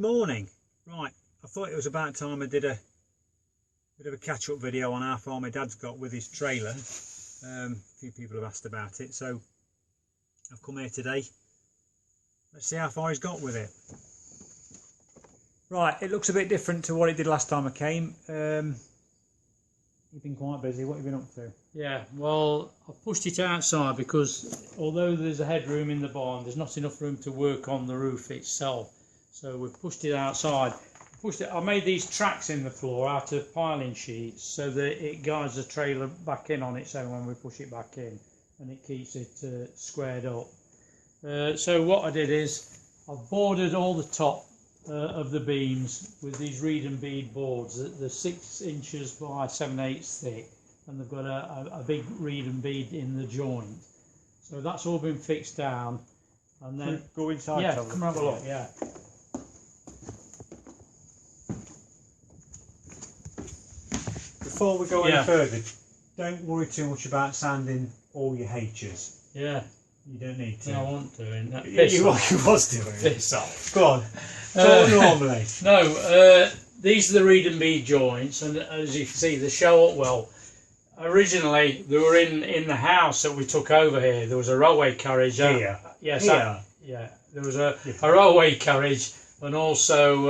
morning. Right, I thought it was about time I did a bit of a catch-up video on how far my dad's got with his trailer. A few people have asked about it, so I've come here today. Let's see how far he's got with it. Right, it looks a bit different to what it did last time I came. You've been quite busy. What have you been up to? Yeah, well, I've pushed it outside because although there's a headroom in the barn, there's not enough room to work on the roof itself. So we've pushed it outside. I made these tracks in the floor out of piling sheets so that it guides the trailer back in on its own when we push it back in, and it keeps it squared up. So what I did is I've boarded all the top of the beams with these reed and bead boards. They're 6 inches by 7/8 thick, and they've got a big reed and bead in the joint. So that's all been fixed down. And then go inside. Yeah, come and have a look. Yeah. Before we go any further, don't worry too much about sanding all your H's. Yeah. You don't need to. No, I wasn't doing that. You was doing it. Piss off. Go on. Talk normally. No, these are the reed and bead joints, and as you can see, they show up well. Originally, they were in the house that we took over here. There was a railway carriage. Here? Yes. Here? Yeah. There was a railway carriage and also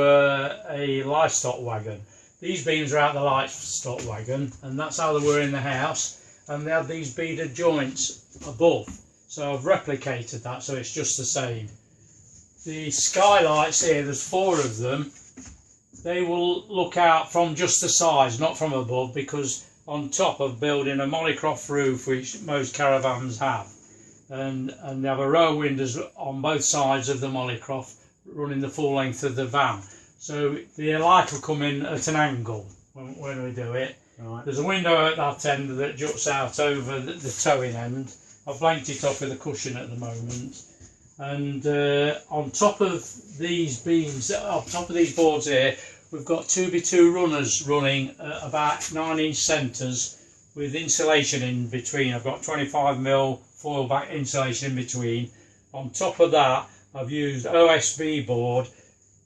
a livestock wagon. These beams are out the livestock wagon, and that's how they were in the house. And they had these beaded joints above. So I've replicated that, so it's just the same. The skylights here, there's 4 of them. They will look out from just the sides, not from above, because on top of building a Molycroft roof, which most caravans have, and they have a row of windows on both sides of the Molycroft running the full length of the van. So the light will come in at an angle when we do it. Right. There's a window at that end that juts out over the towing end. I've blanked it off with a cushion at the moment, and on top of these beams, on top of these boards here, we've got 2x2 runners running about 9-inch centres with insulation in between. I've got 25mm foil back insulation in between. On top of that, I've used OSB board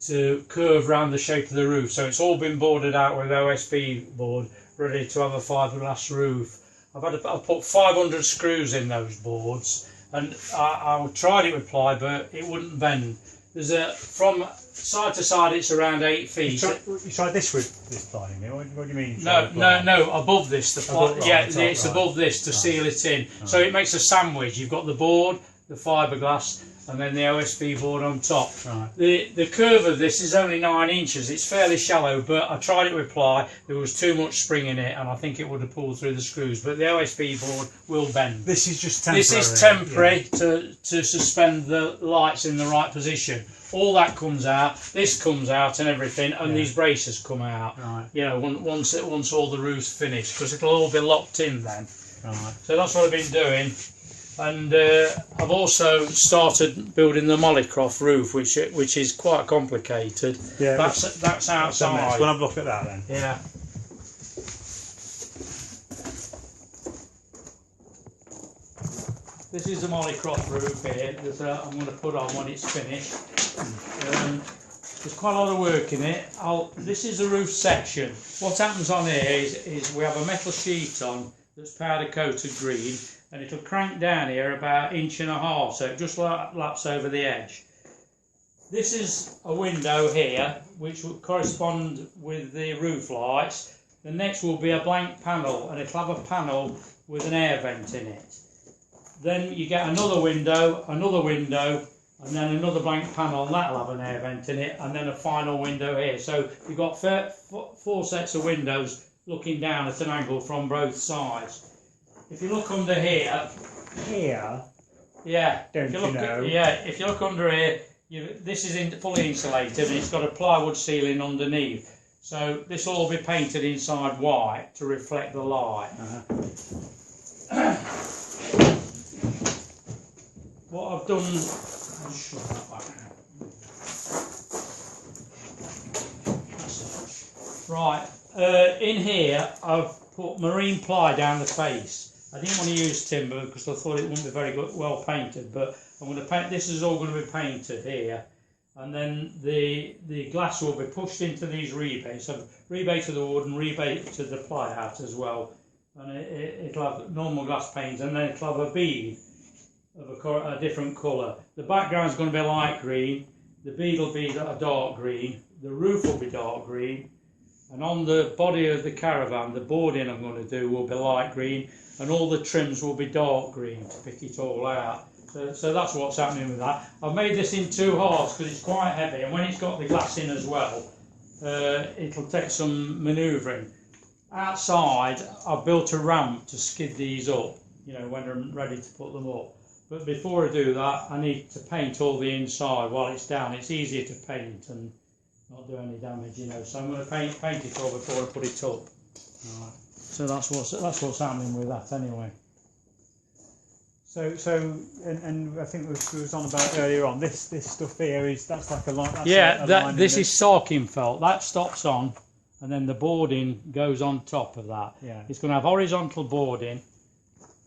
to curve around the shape of the roof, so it's all been boarded out with OSB board, ready to have a fiberglass roof. I've put 500 screws in those boards, and I tried it with ply, but it wouldn't bend. There's from side to side, it's around 8 feet. You tried this with this ply, didn't you? What do you mean? No, above this. The ply, it's above this to seal it in. Right. So it makes a sandwich. You've got the board, the fiberglass, and then the OSB board on top. Right. The curve of this is only 9 inches. It's fairly shallow, but I tried it with ply. There was too much spring in it, and I think it would have pulled through the screws. But the OSB board will bend. This is just temporary. This is temporary to suspend the lights in the right position. All that comes out. This comes out and everything, and these braces come out. Right. You know, once all the roof's finished, because it'll all be locked in then. Right. So that's what I've been doing. And I've also started building the Molycroft roof, which is quite complicated. Yeah, that's outside. We'll have a look at that then. Yeah. This is the Molycroft roof here that I'm going to put on when it's finished. There's quite a lot of work in it. This is the roof section. What happens on here is we have a metal sheet on that's powder coated green, and it'll crank down here about 1.5 inches, so it just laps over the edge. This is a window here which will correspond with the roof lights. The next will be a blank panel, and it'll have a panel with an air vent in it. Then you get another window, and then another blank panel, and that'll have an air vent in it, and then a final window here. So you've got 4 sets of windows looking down at an angle from both sides. If you look under here, yeah, if you look under here, this is fully insulated, and it's got a plywood ceiling underneath. So this will all be painted inside white to reflect the light. What I've done, I'll just shut that back now. Right, in here I've put marine ply down the face. I didn't want to use timber because I thought it wouldn't be very well painted, but I'm going to paint. This is all going to be painted here, and then the glass will be pushed into these rebates. So rebate to the wood and rebate to the ply hat as well. And it'll have normal glass panes, and then it'll have a bead of a different colour. The background's going to be light green, the bead will be a dark green, the roof will be dark green, and on the body of the caravan, the boarding I'm going to do will be light green, and all the trims will be dark green to pick it all out. So that's what's happening with that. I've made this in 2 halves because it's quite heavy, and when it's got the glass in as well, it'll take some manoeuvring. Outside, I've built a ramp to skid these up, you know, when I'm ready to put them up. But before I do that, I need to paint all the inside while it's down. It's easier to paint and not do any damage, you know. So I'm going to paint it all before I put it up. Right. So that's what's happening with that anyway. So and I think we was on about earlier on. This stuff here that's like a line. Yeah, this is sarking felt. That stops on, and then the boarding goes on top of that. Yeah. It's going to have horizontal boarding,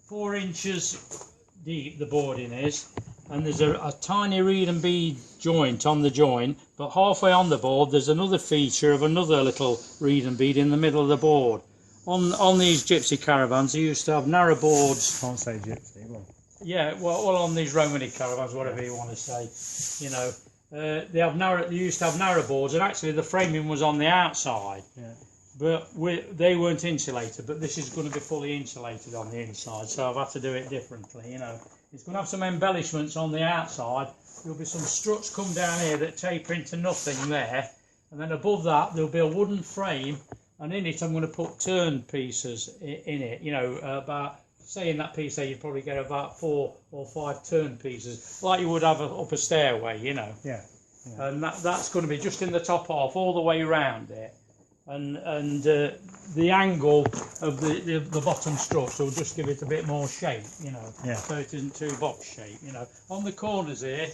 4 inches deep. The boarding is, and there's a tiny reed and bead joint on the joint. But halfway on the board, there's another feature of another little reed and bead in the middle of the board. On these gypsy caravans, they used to have narrow boards. Can't say gypsy. Well. Yeah, well, on these Romany caravans, whatever you want to say, you know, they used to have narrow boards, and actually the framing was on the outside. Yeah. But they weren't insulated. But this is going to be fully insulated on the inside, so I've had to do it differently. You know, it's going to have some embellishments on the outside. There'll be some struts come down here that taper into nothing there, and then above that there'll be a wooden frame, and in it I'm going to put turn pieces in it. You know, about. Say in that piece there, you'd probably get about 4 or 5 turn pieces, like you would have up a stairway, you know. Yeah. And that's going to be just in the top half, all the way around it, and the angle of the bottom struts will just give it a bit more shape, you know. Yeah. So it isn't too box shape, you know. On the corners here,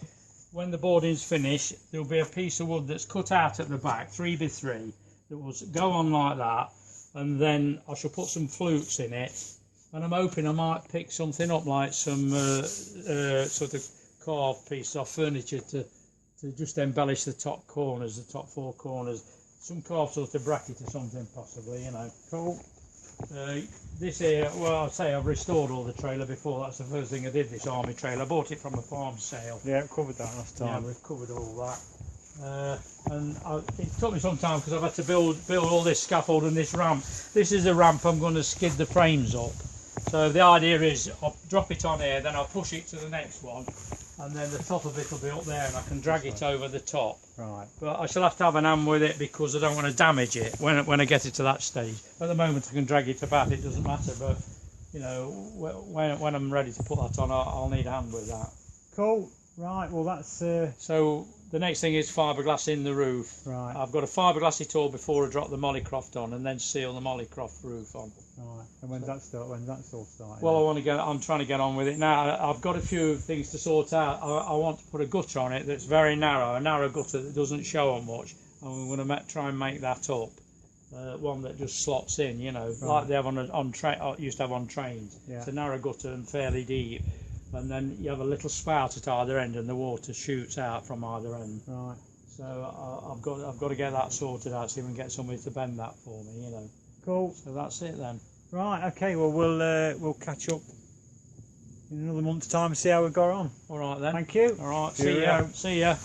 when the boarding's finished, there'll be a piece of wood that's cut out at the back, 3x3, that will go on like that, and then I shall put some flutes in it. And I'm hoping I might pick something up, like some sort of carved piece of furniture to just embellish the top corners, the top 4 corners. Some carved sort of bracket or something, possibly, you know. Cool. This here, well, I'd say I've restored all the trailer before. That's the first thing I did, this army trailer. I bought it from a farm sale. Yeah, covered that last time. Yeah, we've covered all that. It took me some time because I've had to build all this scaffold and this ramp. This is a ramp I'm going to skid the frames up. So the idea is I'll drop it on here, then I'll push it to the next one, and then the top of it will be up there, and I can drag it over the top. Right. But I shall have to have an hand with it because I don't want to damage it when I get it to that stage. At the moment I can drag it about, it doesn't matter, but you know, when I'm ready to put that on, I'll need a hand with that. Cool. Right, well that's... So the next thing is fiberglass in the roof. Right. I've got a fiberglass it all before I drop the Mollycroft on, and then seal the Mollycroft roof on. Right. And when's that all starting? Well, I'm trying to get on with it now. I've got a few things to sort out. I want to put a gutter on it that's very narrow, a narrow gutter that doesn't show on much. And we're going to try and make that up. One that just slots in, you know, right. Like they have used to have on trains. Yeah. It's a narrow gutter and fairly deep. And then you have a little spout at either end, and the water shoots out from either end. Right. So I've got to get that sorted out, so we can get somebody to bend that for me, you know. Cool. So that's it then. Right. Okay. Well, we'll catch up in another month's time and see how we got on. All right then. Thank you. All right. Cheerio. See ya.